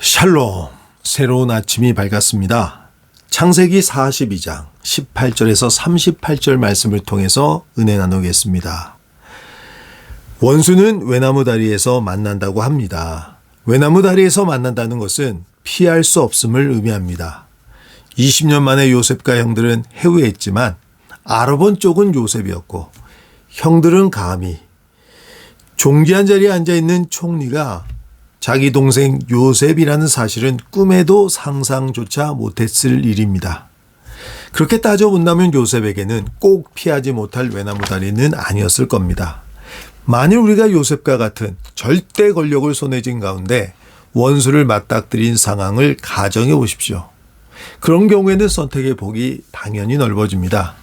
샬롬, 새로운 아침이 밝았습니다. 창세기 42장 18절에서 38절 말씀을 통해서 은혜 나누겠습니다. 원수는 외나무 다리에서 만난다고 합니다. 외나무 다리에서 만난다는 것은 피할 수 없음을 의미합니다. 20년 만에 요셉과 형들은 해외했지만 알아본 쪽은 요셉이었고 형들은 감히 존귀한 자리에 앉아있는 총리가 자기 동생 요셉이라는 사실은 꿈에도 상상조차 못했을 일입니다. 그렇게 따져본다면 요셉에게는 꼭 피하지 못할 외나무 다리는 아니었을 겁니다. 만일 우리가 요셉과 같은 절대 권력을 손에 쥔 가운데 원수를 맞닥뜨린 상황을 가정해 보십시오. 그런 경우에는 선택의 폭이 당연히 넓어집니다.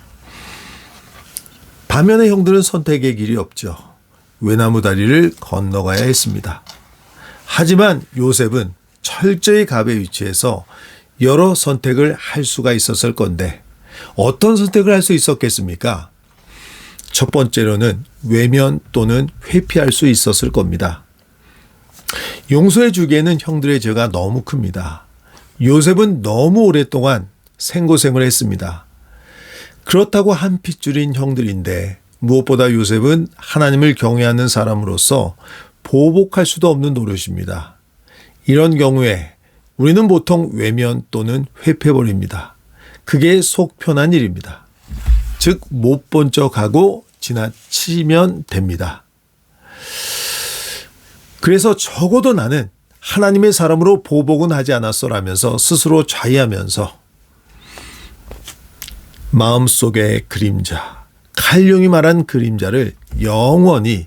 반면에 형들은 선택의 길이 없죠. 외나무 다리를 건너가야 했습니다. 하지만 요셉은 철저히 갑의 위치에서 여러 선택을 할 수가 있었을 건데 어떤 선택을 할 수 있었겠습니까? 첫 번째로는 외면 또는 회피할 수 있었을 겁니다. 용서해 주기에는 형들의 죄가 너무 큽니다. 요셉은 너무 오랫동안 생고생을 했습니다. 그렇다고 한 핏줄인 형들인데 무엇보다 요셉은 하나님을 경외하는 사람으로서 보복할 수도 없는 노릇입니다. 이런 경우에 우리는 보통 외면 또는 회피해버립니다. 그게 속 편한 일입니다. 즉 못 본 척하고 지나치면 됩니다. 그래서 적어도 나는 하나님의 사람으로 보복은 하지 않았어라면서 스스로 자의하면서 마음속의 그림자, 칼륨이 말한 그림자를 영원히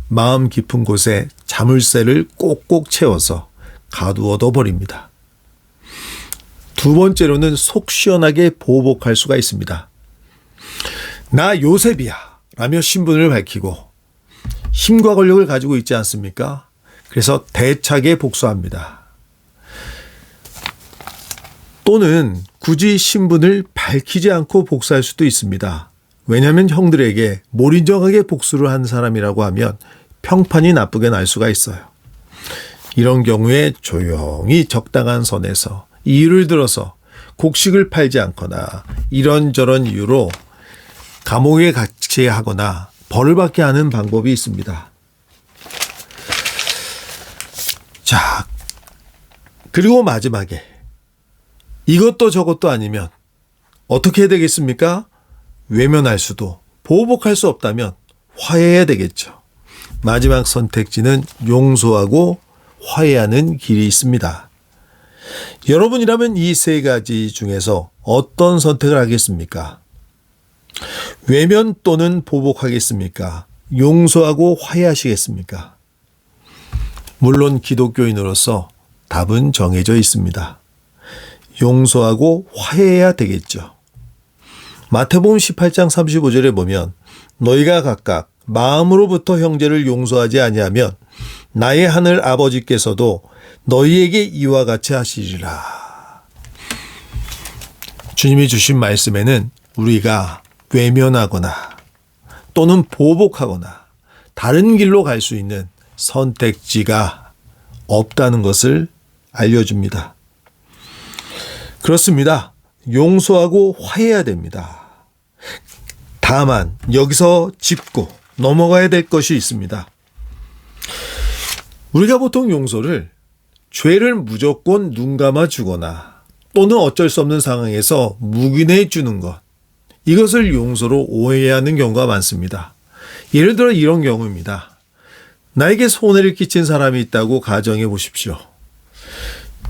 마음 깊은 곳에 자물쇠를 꼭꼭 채워서 가두어둬 버립니다. 두 번째로는 속 시원하게 보복할 수가 있습니다. 나 요셉이야 라며 신분을 밝히고 힘과 권력을 가지고 있지 않습니까? 그래서 대차게 복수합니다. 또는 굳이 신분을 밝히지 않고 복수할 수도 있습니다. 왜냐하면 형들에게 몰인정하게 복수를 한 사람이라고 하면 평판이 나쁘게 날 수가 있어요. 이런 경우에 조용히 적당한 선에서 이유를 들어서 곡식을 팔지 않거나 이런저런 이유로 감옥에 갇게 하거나 벌을 받게 하는 방법이 있습니다. 자, 그리고 마지막에 이것도 저것도 아니면 어떻게 해야 되겠습니까? 외면할 수도 보복할 수 없다면 화해해야 되겠죠. 마지막 선택지는 용서하고 화해하는 길이 있습니다. 여러분이라면 이 세 가지 중에서 어떤 선택을 하겠습니까? 외면 또는 보복하겠습니까? 용서하고 화해하시겠습니까? 물론 기독교인으로서 답은 정해져 있습니다. 용서하고 화해해야 되겠죠. 마태복음 18장 35절에 보면 너희가 각각 마음으로부터 형제를 용서하지 아니하면 나의 하늘 아버지께서도 너희에게 이와 같이 하시리라. 주님이 주신 말씀에는 우리가 외면하거나 또는 보복하거나 다른 길로 갈 수 있는 선택지가 없다는 것을 알려줍니다. 그렇습니다. 용서하고 화해해야 됩니다. 다만 여기서 짚고 넘어가야 될 것이 있습니다. 우리가 보통 용서를 죄를 무조건 눈 감아 주거나 또는 어쩔 수 없는 상황에서 묵인해 주는 것, 이것을 용서로 오해하는 경우가 많습니다. 예를 들어 이런 경우입니다. 나에게 손해를 끼친 사람이 있다고 가정해 보십시오.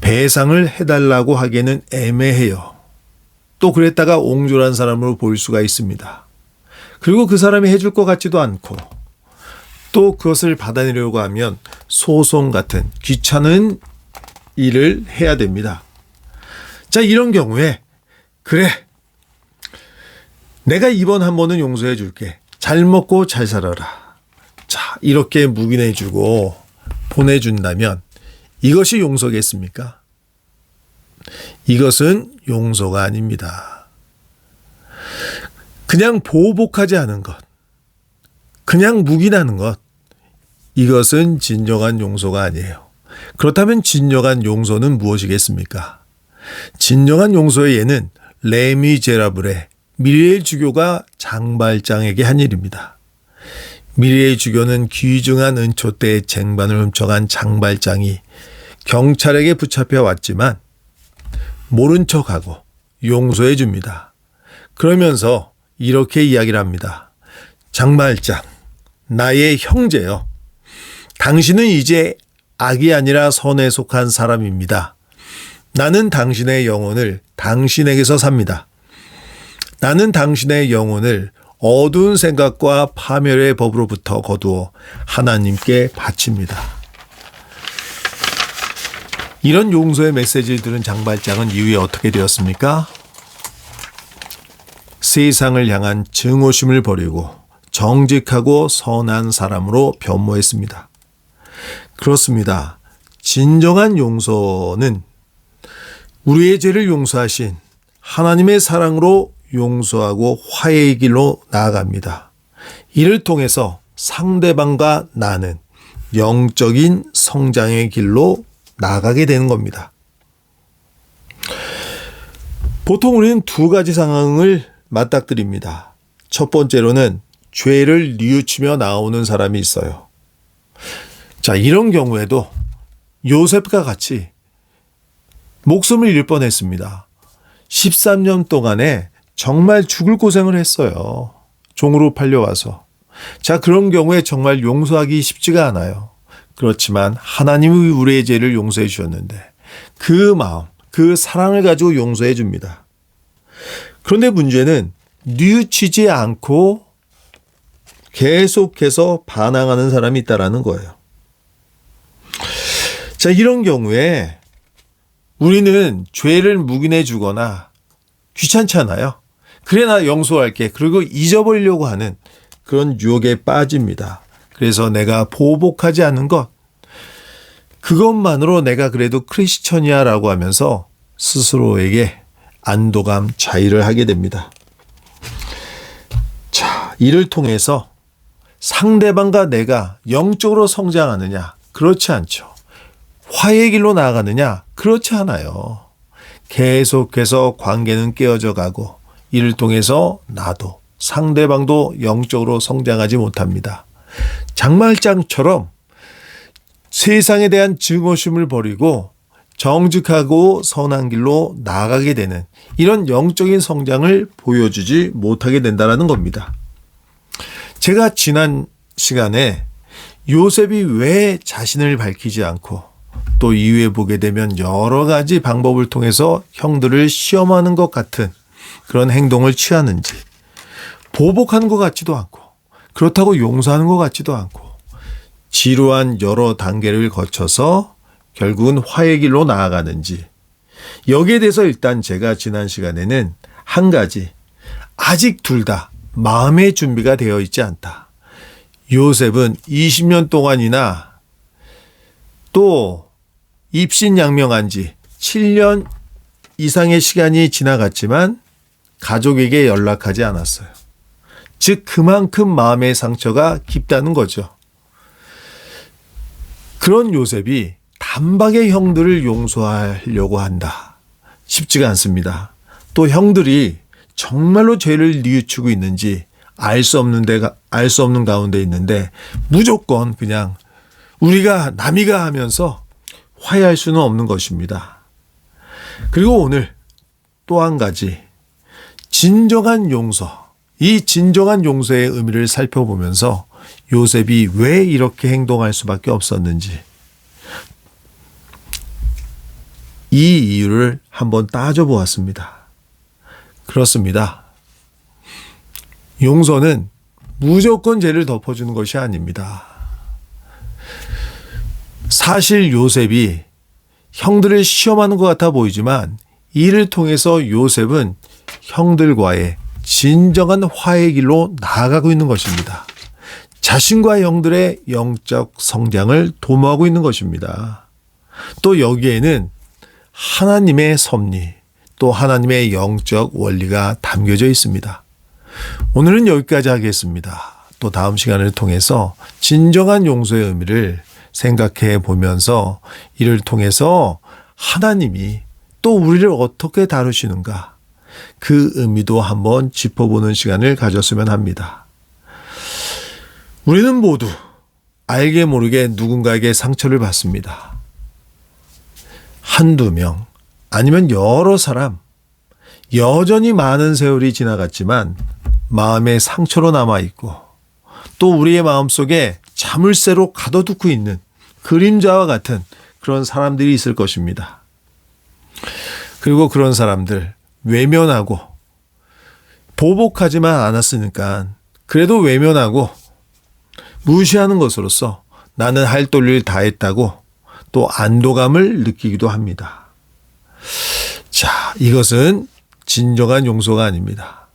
배상을 해달라고 하기에는 애매해요. 또 그랬다가 옹졸한 사람으로 보일 수가 있습니다. 그리고 그 사람이 해줄 것 같지도 않고 또 그것을 받아내려고 하면 소송 같은 귀찮은 일을 해야 됩니다. 자, 이런 경우에 그래, 내가 이번 한 번은 용서해 줄게. 잘 먹고 잘 살아라. 자, 이렇게 묵인해 주고 보내준다면 이것이 용서겠습니까? 이것은 용서가 아닙니다. 그냥 보복하지 않은 것, 그냥 묵인하는 것, 이것은 진정한 용서가 아니에요. 그렇다면 진정한 용서는 무엇이겠습니까? 진정한 용서의 예는 레미제라블의 미리의 주교가 장발장에게 한 일입니다. 미리의 주교는 귀중한 은초 때 쟁반을 훔쳐간 장발장이 경찰에게 붙잡혀 왔지만 모른 척하고 용서해 줍니다. 그러면서 이렇게 이야기를 합니다. 장발장, 나의 형제여. 당신은 이제 악이 아니라 선에 속한 사람입니다. 나는 당신의 영혼을 당신에게서 삽니다. 나는 당신의 영혼을 어두운 생각과 파멸의 법으로부터 거두어 하나님께 바칩니다. 이런 용서의 메시지를 들은 장발장은 이후에 어떻게 되었습니까? 세상을 향한 증오심을 버리고 정직하고 선한 사람으로 변모했습니다. 그렇습니다. 진정한 용서는 우리의 죄를 용서하신 하나님의 사랑으로 용서하고 화해의 길로 나아갑니다. 이를 통해서 상대방과 나는 영적인 성장의 길로 나아가게 되는 겁니다. 보통 우리는 두 가지 상황을 맞닥뜨립니다. 첫 번째로는 죄를 뉘우치며 나오는 사람이 있어요. 자, 이런 경우에도 요셉과 같이 목숨을 잃을 뻔했습니다. 13년 동안에 정말 죽을 고생을 했어요. 종으로 팔려와서. 자, 그런 경우에 정말 용서하기 쉽지가 않아요. 그렇지만 하나님이 우리의 죄를 용서해 주셨는데 그 마음, 그 사랑을 가지고 용서해 줍니다. 그런데 문제는 뉘우치지 않고 계속해서 반항하는 사람이 있다라는 거예요. 자, 이런 경우에 우리는 죄를 묵인해 주거나 귀찮잖아요. 그래, 나 용서할게. 그리고 잊어버리려고 하는 그런 유혹에 빠집니다. 그래서 내가 보복하지 않는 것, 그것만으로 내가 그래도 크리스천이야 라고 하면서 스스로에게 안도감, 자의를 하게 됩니다. 자, 이를 통해서 상대방과 내가 영적으로 성장하느냐? 그렇지 않죠. 화해의 길로 나아가느냐? 그렇지 않아요. 계속해서 관계는 깨어져 가고 이를 통해서 나도 상대방도 영적으로 성장하지 못합니다. 장발장처럼 세상에 대한 증오심을 버리고 정직하고 선한 길로 나아가게 되는 이런 영적인 성장을 보여주지 못하게 된다는 겁니다. 제가 지난 시간에 요셉이 왜 자신을 밝히지 않고 또 이후에 보게 되면 여러 가지 방법을 통해서 형들을 시험하는 것 같은 그런 행동을 취하는지, 보복하는 것 같지도 않고 그렇다고 용서하는 것 같지도 않고 지루한 여러 단계를 거쳐서 결국은 화해의 길로 나아가는지, 여기에 대해서 일단 제가 지난 시간에는 한 가지, 아직 둘 다 마음의 준비가 되어 있지 않다. 요셉은 20년 동안이나 또 입신양명한 지 7년 이상의 시간이 지나갔지만 가족에게 연락하지 않았어요. 즉 그만큼 마음의 상처가 깊다는 거죠. 그런 요셉이 단박에 형들을 용서하려고 한다. 쉽지가 않습니다. 또 형들이 정말로 죄를 뉘우치고 있는지 알 수 없는 가운데 있는데 무조건 그냥 우리가 남이가 하면서 화해할 수는 없는 것입니다. 그리고 오늘 또 한 가지, 진정한 용서, 이 진정한 용서의 의미를 살펴보면서 요셉이 왜 이렇게 행동할 수밖에 없었는지, 이 이유를 한번 따져보았습니다. 그렇습니다. 용서는 무조건 죄를 덮어주는 것이 아닙니다. 사실 요셉이 형들을 시험하는 것 같아 보이지만 이를 통해서 요셉은 형들과의 진정한 화해의 길로 나아가고 있는 것입니다. 자신과 형들의 영적 성장을 도모하고 있는 것입니다. 또 여기에는 하나님의 섭리, 또 하나님의 영적 원리가 담겨져 있습니다. 오늘은 여기까지 하겠습니다. 또 다음 시간을 통해서 진정한 용서의 의미를 생각해 보면서 이를 통해서 하나님이 또 우리를 어떻게 다루시는가, 그 의미도 한번 짚어보는 시간을 가졌으면 합니다. 우리는 모두 알게 모르게 누군가에게 상처를 받습니다. 한두 명, 아니면 여러 사람, 여전히 많은 세월이 지나갔지만 마음에 상처로 남아있고 또 우리의 마음속에 자물쇠로 가둬두고 있는 그림자와 같은 그런 사람들이 있을 것입니다. 그리고 그런 사람들 외면하고, 보복하지만 않았으니까 그래도 외면하고 무시하는 것으로써 나는 할 도리를 다 했다고 또 안도감을 느끼기도 합니다. 자, 이것은 진정한 용서가 아닙니다.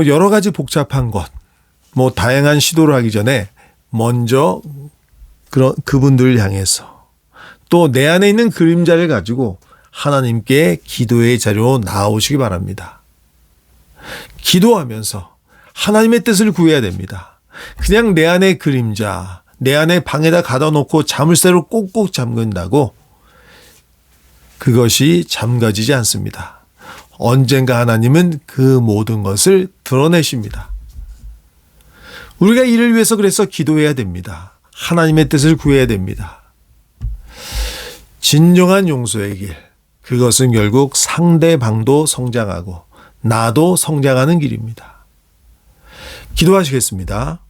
여러 가지 복잡한 것, 다양한 시도를 하기 전에 먼저 그분들을 향해서 또 내 안에 있는 그림자를 가지고 하나님께 기도의 자리로 나오시기 바랍니다. 기도하면서 하나님의 뜻을 구해야 됩니다. 그냥 내 안의 그림자, 내 안에 방에다 가둬 놓고 자물쇠로 꼭꼭 잠근다고 그것이 잠가지지 않습니다. 언젠가 하나님은 그 모든 것을 드러내십니다. 우리가 이를 위해서 그래서 기도해야 됩니다. 하나님의 뜻을 구해야 됩니다. 진정한 용서의 길, 그것은 결국 상대방도 성장하고 나도 성장하는 길입니다. 기도하시겠습니다.